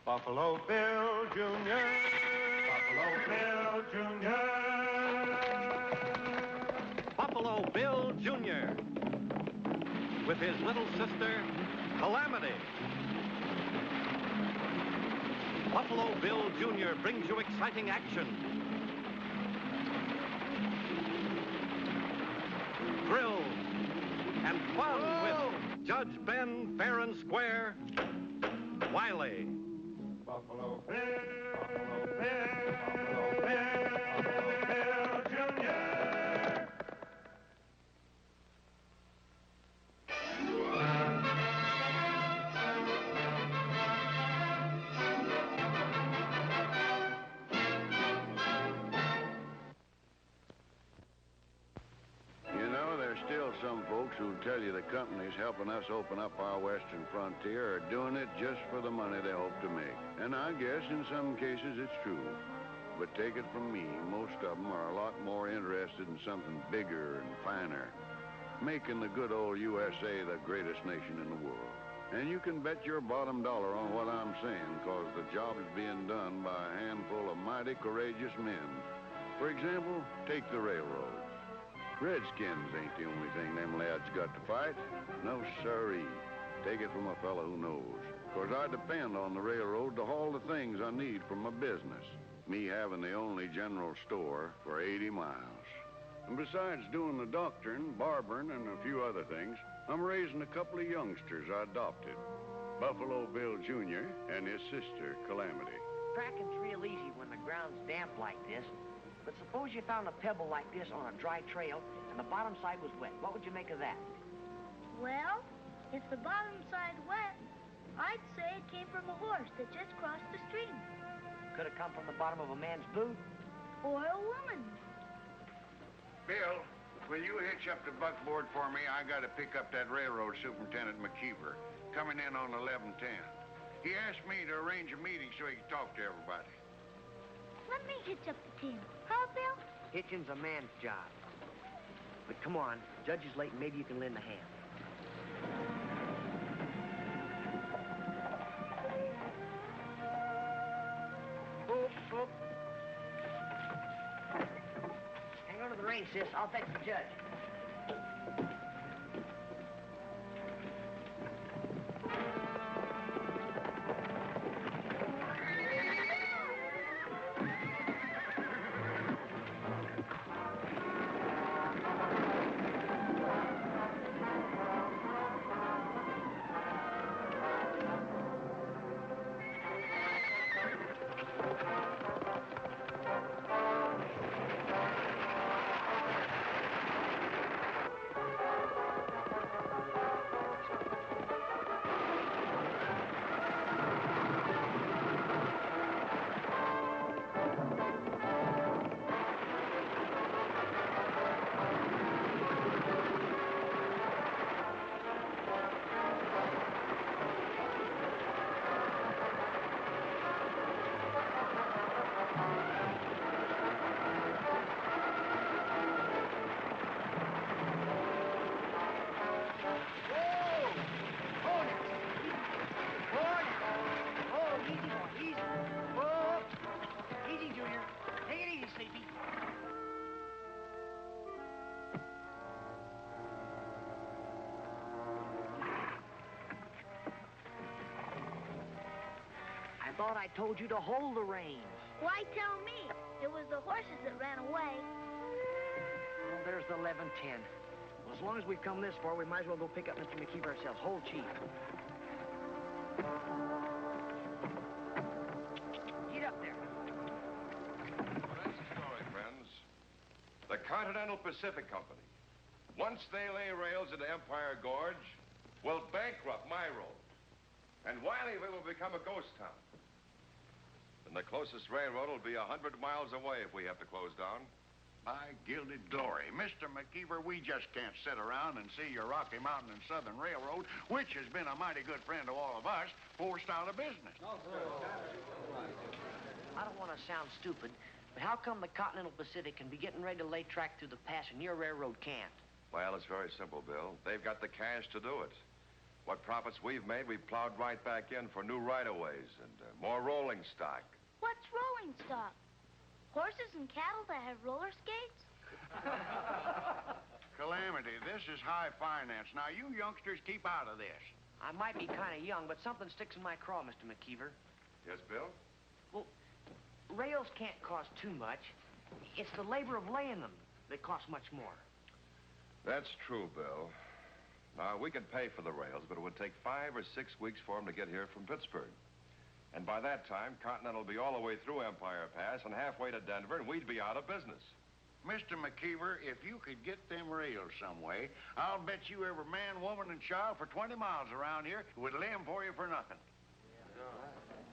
Buffalo Bill Jr. Buffalo Bill Jr. Buffalo Bill Jr. with his little sister, Calamity. Buffalo Bill Jr. brings you exciting action, thrills, and fun with Judge Ben, fair and square, Wiley. Buffalo Bill, Buffalo Bill, Buffalo Bill, Buffalo Bill Jr. You know, there's still some folks who tell you the companies helping us open up our western frontier are doing it just for the money they hope to make. And I guess in some cases it's true. But take it from me, most of them are a lot more interested in something bigger and finer, making the good old USA the greatest nation in the world. And you can bet your bottom dollar on what I'm saying, because the job is being done by a handful of mighty courageous men. For example, take the railroads. Redskins ain't the only thing them lads got to fight. No, sirree. Take it from a fellow who knows. Because I depend on the railroad to haul the things I need for my business. Me having the only general store for 80 miles. And besides doing the doctoring, barbering, and a few other things, I'm raising a couple of youngsters I adopted. Buffalo Bill Jr. and his sister, Calamity. Tracking's real easy when the ground's damp like this. But suppose you found a pebble like this on a dry trail and the bottom side was wet. What would you make of that? Well, if the bottom side wet, I'd say it came from a horse that just crossed the stream. Could have come from the bottom of a man's boot. Or a woman. Bill, will you hitch up the buckboard for me? I got to pick up that railroad superintendent McKeever, coming in on 11:10. He asked me to arrange a meeting so he could talk to everybody. Let me hitch up the team. Huh, Bill? Hitching's a man's job. But come on, Judge is late and maybe you can lend a hand. Whoop, whoop. Hang on to the reins, sis. I'll fetch the judge. I thought I told you to hold the reins. Why tell me? It was the horses that ran away. Well, there's the 11:10. Well, as long as we've come this far, we might as well go pick up Mr. McKeever ourselves. Hold, Chief. Get up there. Well, that's the story, friends. The Continental Pacific Company, once they lay rails into Empire Gorge, will bankrupt my road. And Wileyville will become a ghost town. And the closest railroad will be 100 miles away if we have to close down. By gilded glory. Mr. McKeever, we just can't sit around and see your Rocky Mountain and Southern Railroad, which has been a mighty good friend to all of us, forced out of business. I don't want to sound stupid, but how come the Continental Pacific can be getting ready to lay track through the pass and your railroad can't? Well, it's very simple, Bill. They've got the cash to do it. What profits we've made, we plowed right back in for new right-of-ways and more rolling stock. What's rolling stock? Horses and cattle that have roller skates? Calamity, this is high finance. Now, you youngsters keep out of this. I might be kind of young, but something sticks in my craw, Mr. McKeever. Yes, Bill? Well, rails can't cost too much. It's the labor of laying them that costs much more. That's true, Bill. Now, we could pay for the rails, but it would take 5 or 6 weeks for them to get here from Pittsburgh. And by that time, Continental will be all the way through Empire Pass and halfway to Denver, and we'd be out of business. Mr. McKeever, if you could get them rails some way, I'll bet you every man, woman, and child for 20 miles around here would lay them for you for nothing.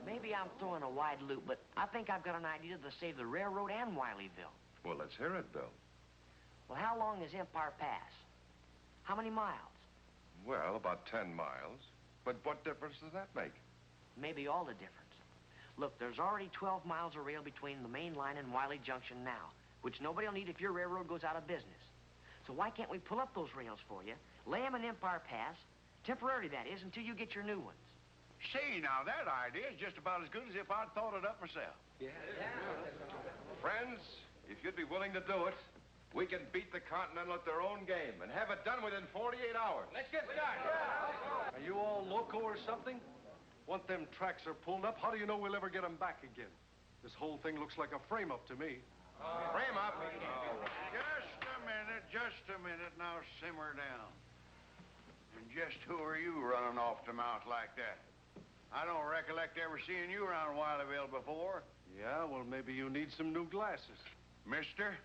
Maybe I'm throwing a wide loop, but I think I've got an idea to save the railroad and Wileyville. Well, let's hear it, Bill. Well, how long is Empire Pass? How many miles? Well, about 10 miles. But what difference does that make? Maybe all the difference. Look, there's already 12 miles of rail between the main line and Wiley Junction now, which nobody will need if your railroad goes out of business. So why can't we pull up those rails for you, lay them in Empire Pass, temporarily that is, until you get your new ones? See, now, that idea is just about as good as if I'd thought it up myself. Friends, if you'd be willing to do it, we can beat the Continental at their own game and have it done within 48 hours. Let's get started. Are you all loco or something? Once them tracks are pulled up, how do you know we'll ever get them back again? This whole thing looks like a frame-up to me. Frame up. Just a minute. Now simmer down. And just who are you running off the mouth like that? I don't recollect ever seeing you around Wileyville before. Yeah, well, maybe you need some new glasses. Mister,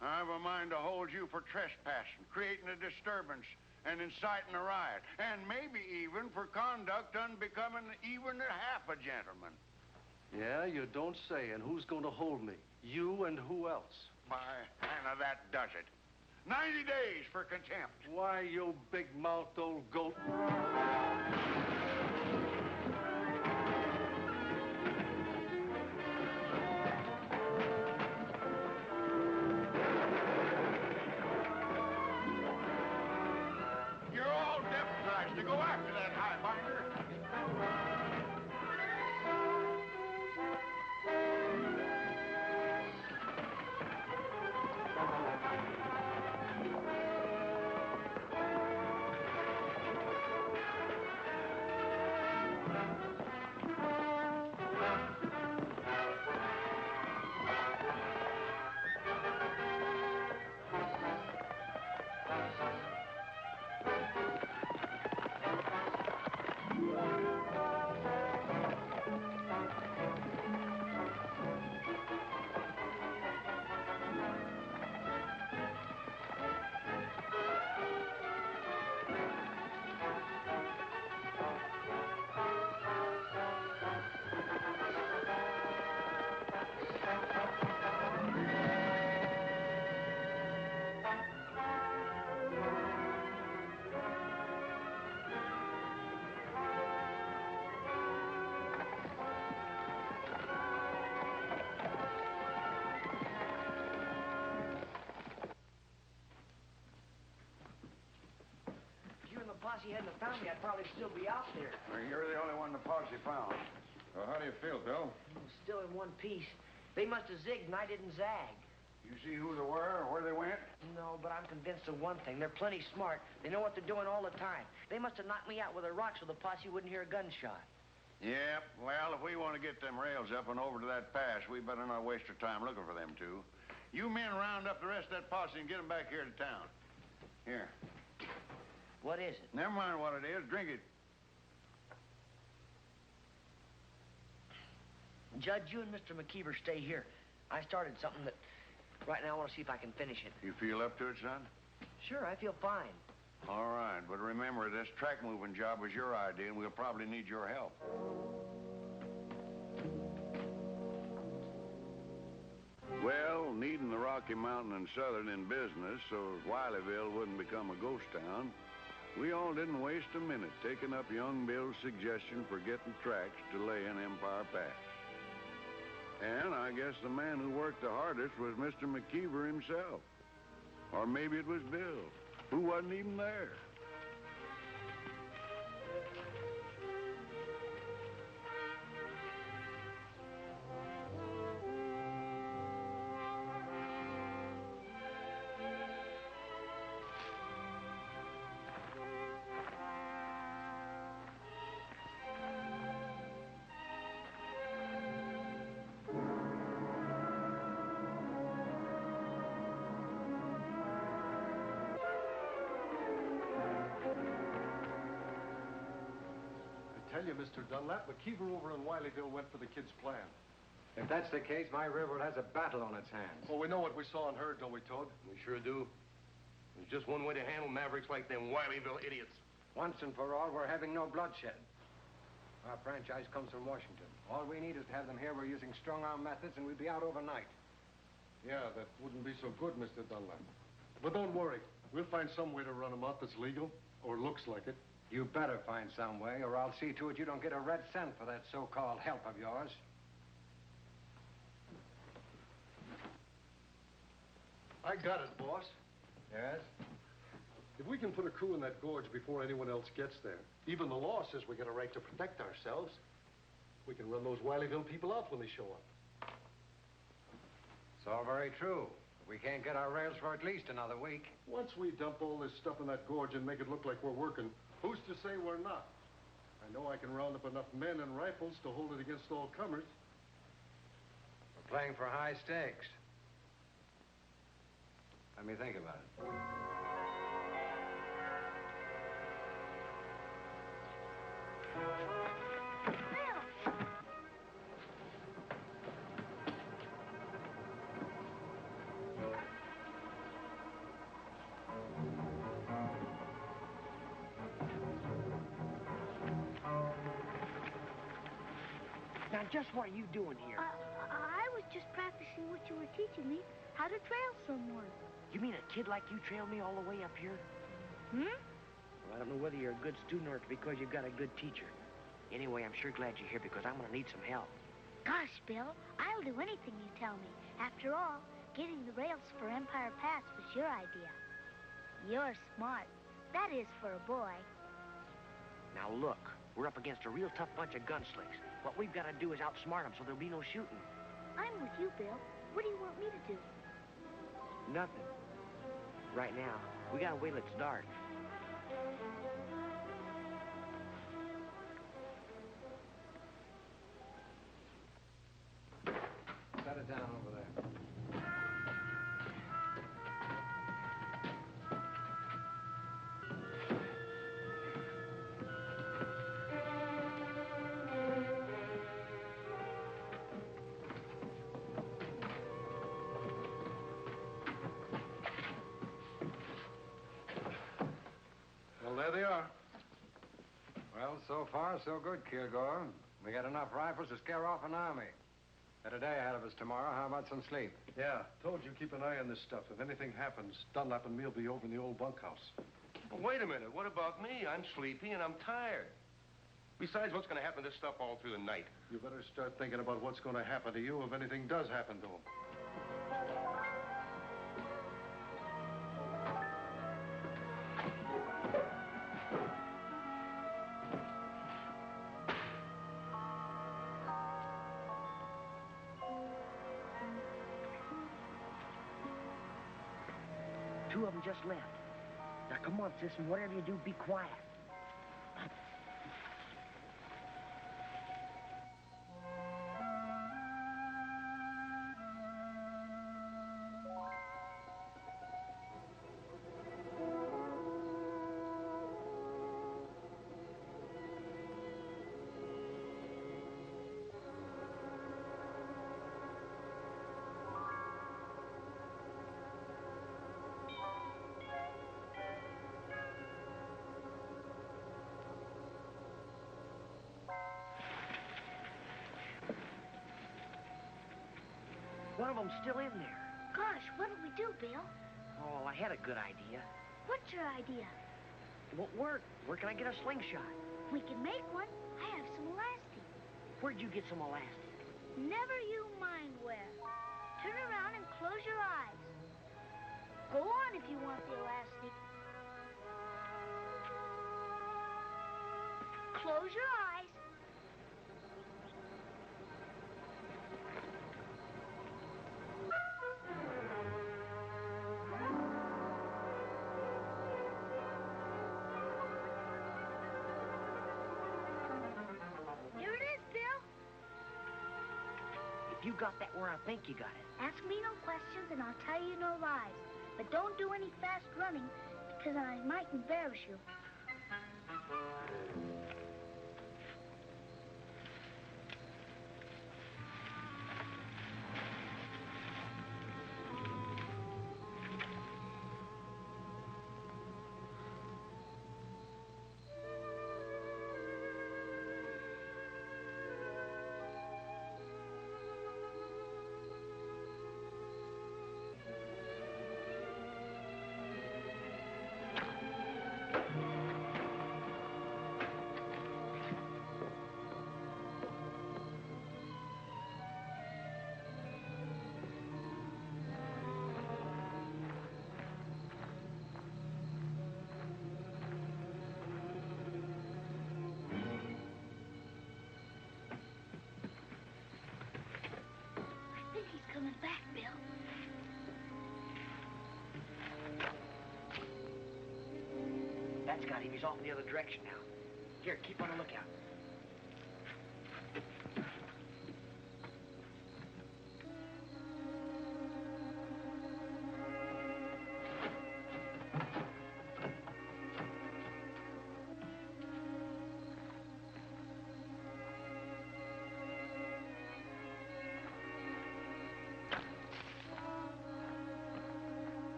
I've a mind to hold you for trespassing, creating a disturbance, and inciting a riot, and maybe even for conduct unbecoming even half a gentleman. Yeah, you don't say. And who's going to hold me? You and who else? My Hannah, that does it. 90 days for contempt. Why, you big-mouthed old goat. You're all deputized to go after that highbinder. Posse hadn't found me, I'd probably still be out there. Well, you're the only one the posse found. Well, how do you feel, Bill? Still in one piece. They must have zigged and I didn't zag. You see who they were or where they went? No, but I'm convinced of one thing. They're plenty smart. They know what they're doing all the time. They must have knocked me out with a rock so the posse wouldn't hear a gunshot. Yep. Well, if we want to get them rails up and over to that pass, we better not waste our time looking for them two. You men round up the rest of that posse and get them back here to town. Here. What is it? Never mind what it is. Drink it. Judge, you and Mr. McKeever stay here. I started something that right now I want to see if I can finish it. You feel up to it, son? Sure, I feel fine. All right, but remember, this track moving job was your idea, and we'll probably need your help. Well, needing the Rocky Mountain and Southern in business so Wileyville wouldn't become a ghost town, we all didn't waste a minute taking up young Bill's suggestion for getting tracks to lay in Empire Pass. And I guess the man who worked the hardest was Mr. McKeever himself. Or maybe it was Bill, who wasn't even there. tell you, Mr. Dunlap, McKeever over in Wileyville went for the kid's plan. If that's the case, my railroad has a battle on its hands. Well, we know what we saw and heard, don't we, Toad? We sure do. There's just one way to handle mavericks like them Wileyville idiots. Once and for all, we're having no bloodshed. Our franchise comes from Washington. All we need is to have them here. We're using strong-arm methods, and we'd be out overnight. Yeah, that wouldn't be so good, Mr. Dunlap. But don't worry. We'll find some way to run them out that's legal, or looks like it. You better find some way, or I'll see to it you don't get a red cent for that so-called help of yours. I got it, boss. Yes? If we can put a crew in that gorge before anyone else gets there, even the law says we got a right to protect ourselves. We can run those Wileyville people out when they show up. It's all very true. We can't get our rails for at least another week. Once we dump all this stuff in that gorge and make it look like we're working, who's to say we're not? I know I can round up enough men and rifles to hold it against all comers. We're playing for high stakes. Let me think about it. Now, just what are you doing here? I was just practicing what you were teaching me, how to trail someone. You mean a kid like you trailed me all the way up here? Hmm? Well, I don't know whether you're a good student or it's because you've got a good teacher. Anyway, I'm sure glad you're here because I'm going to need some help. Gosh, Bill, I'll do anything you tell me. After all, getting the rails for Empire Pass was your idea. You're smart. That is for a boy. Now, look, we're up against a real tough bunch of gunslicks. What we've got to do is outsmart them so there'll be no shooting. I'm with you, Bill. What do you want me to do? Nothing. Right now, we got to wait till it's dark. Set it down over there. Well, there they are. Well, so far, so good, Kilgore. We got enough rifles to scare off an army. Got a day ahead of us tomorrow. How about some sleep? Yeah, told you keep an eye on this stuff. If anything happens, Dunlap and me'll be over in the old bunkhouse. Well, wait a minute. What about me? I'm sleepy and I'm tired. Besides, what's going to happen to this stuff all through the night? You better start thinking about what's going to happen to you if anything does happen to him. Two of them just left. Now, come on, sis, and whatever you do, be quiet. One of them's still in there. Gosh, what'll we do, Bill? Oh, I had a good idea. What's your idea? It won't work. Where can I get a slingshot? We can make one. I have some elastic. Where'd you get some elastic? Never you mind where. Turn around and close your eyes. Go on if you want the elastic. Close your eyes. Here it is, Bill. If you got that where I think you got it. Ask me no questions and I'll tell you no lies. But don't do any fast running because I might embarrass you. That's got him. He's off in the other direction now. Here, keep on the lookout.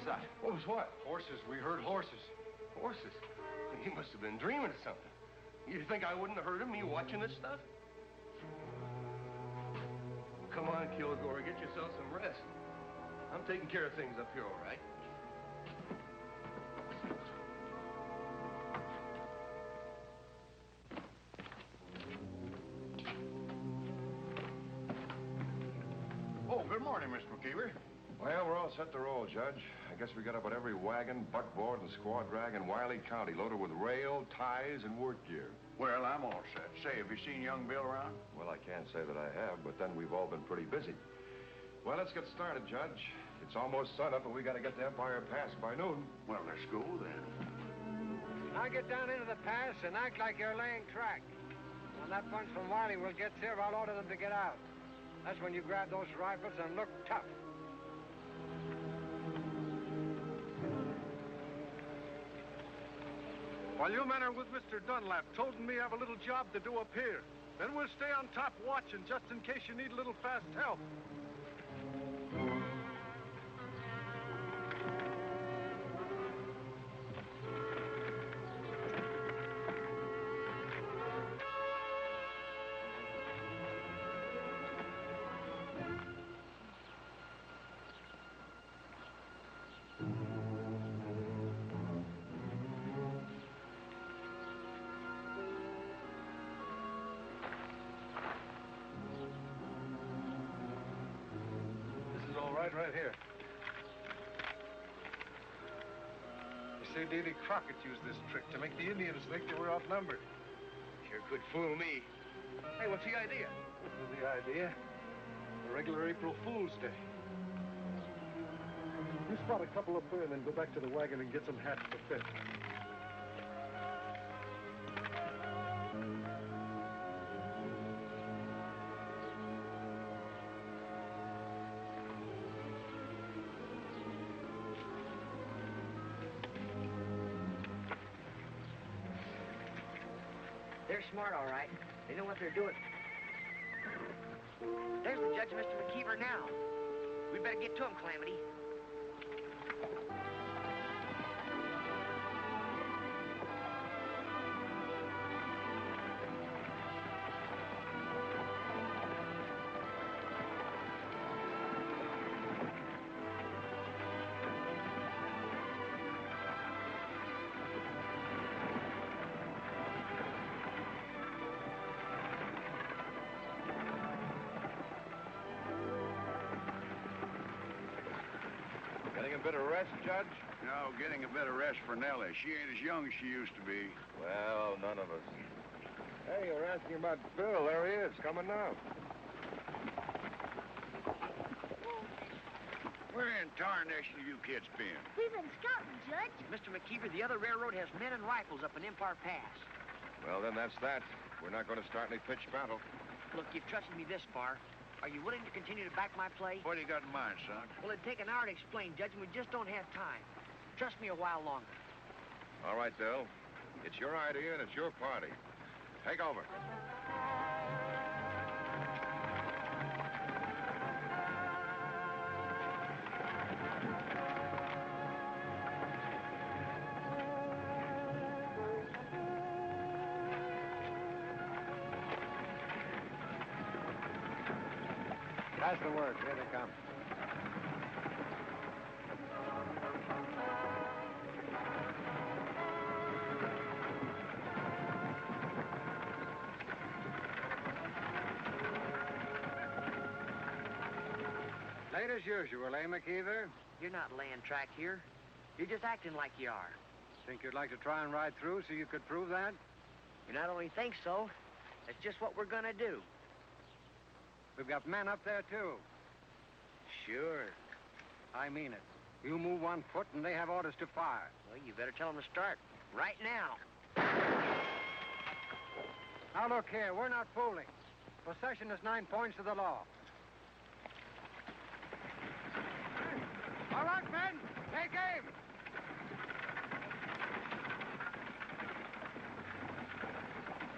That? What was what? Horses. We heard horses. Horses? He must have been dreaming of something. You think I wouldn't have heard him, me watching this stuff? Come on, Kilgore, get yourself some rest. I'm taking care of things up here, all right? Oh, good morning, Mr. McKeever. Well, we're all set to roll, Judge. I guess we got about every wagon, buckboard, and squad drag in Wiley County loaded with rail, ties, and work gear. Well, I'm all set. Say, have you seen young Bill around? Well, I can't say that I have, but then we've all been pretty busy. Well, let's get started, Judge. It's almost sunup, and we got to get to Empire Pass by noon. Well, let's go then. Now get down into the pass and act like you're laying track. When that bunch from Wiley will get there, I'll order them to get out. That's when you grab those rifles and look tough. While you men are with Mr. Dunlap, Toad and me have a little job to do up here. Then we'll stay on top watching just in case you need a little fast help. Right here. You see, Davy Crockett used this trick to make the Indians think they were outnumbered. Sure could fool me. Hey, what's the idea? This is the idea. A regular April Fool's Day. You spot a couple up there and then go back to the wagon and get some hats to fit. They're smart, all right. They know what they're doing. There's the judge, Mr. McKeever, now. We better get to him, Calamity. Getting a bit of rest, Judge? No, getting a bit of rest for Nellie. She ain't as young as she used to be. Well, none of us. Hey, you're asking about Bill. There he is, coming now. Where in tarnation have you kids been? We've been scouting, Judge. Mr. McKeever, the other railroad has men and rifles up in Empire Pass. Well, then that's that. We're not going to start any pitched battle. Look, you've trusted me this far. Are you willing to continue to back my play? What do you got in mind, son? Well, it'd take an hour to explain, Judge, and we just don't have time. Trust me a while longer. All right, Bill. It's your idea and it's your party. Take over. Pass the word. Here they come. Late as usual, eh, McKeever? You're not laying track here. You're just acting like you are. Think you'd like to try and ride through so you could prove that? You not only think so, that's just what we're gonna do. We've got men up there, too. Sure. I mean it. You move 1 foot and they have orders to fire. Well, you better tell them to start right now. Now, look here. We're not fooling. Possession is 9 points of the law. All right, men. Take aim.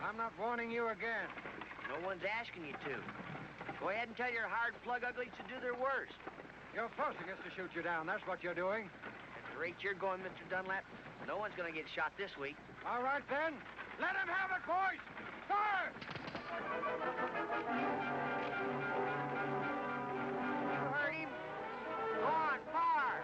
I'm not warning you again. No one's asking you to. Go ahead and tell your hard plug uglies to do their worst. You're forcing us to shoot you down. That's what you're doing. At the rate you're going, Mr. Dunlap, no one's gonna get shot this week. All right, then. Let him have it, boys. Fire! You heard him? Go on, fire!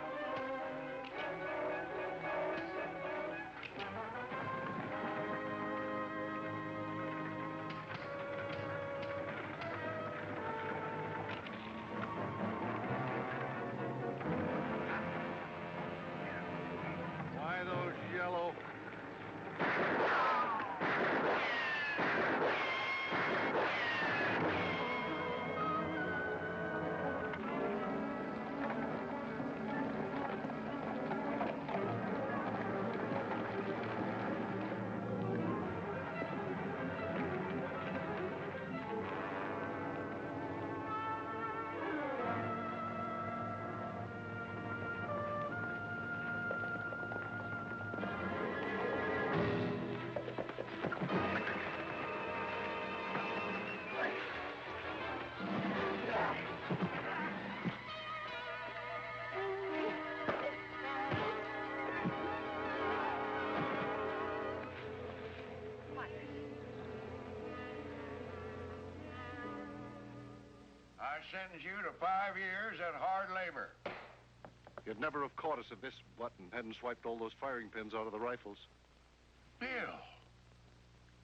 Why those yellow... I sentence you to 5 years at hard labor. You'd never have caught us if this button hadn't swiped all those firing pins out of the rifles. Bill,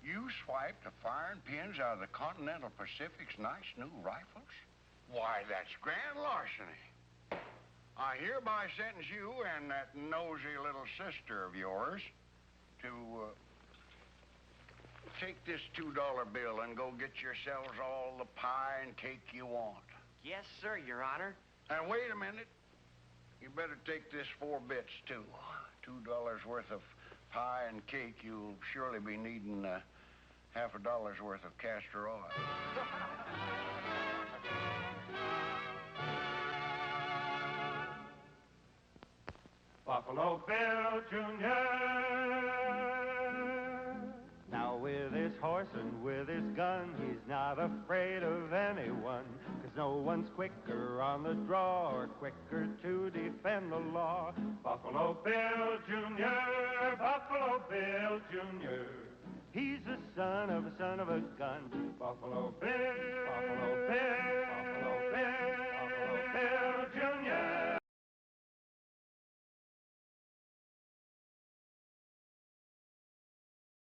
you swiped the firing pins out of the Continental Pacific's nice new rifles? Why, that's grand larceny. I hereby sentence you and that nosy little sister of yours to take this $2 bill and go get yourselves all the pie and cake you want. Yes, sir, Your Honor. And wait a minute. You better take this 4 bits, too. $2 worth of pie and cake. You'll surely be needing half a dollar's worth of castor oil. Buffalo Bill Jr. Now with his horse and with his gun, he's not afraid of anyone, 'cause no one's quicker on the draw or quicker to defend the law. Buffalo Bill Jr., Buffalo Bill Jr., he's the son of a gun. Buffalo Bill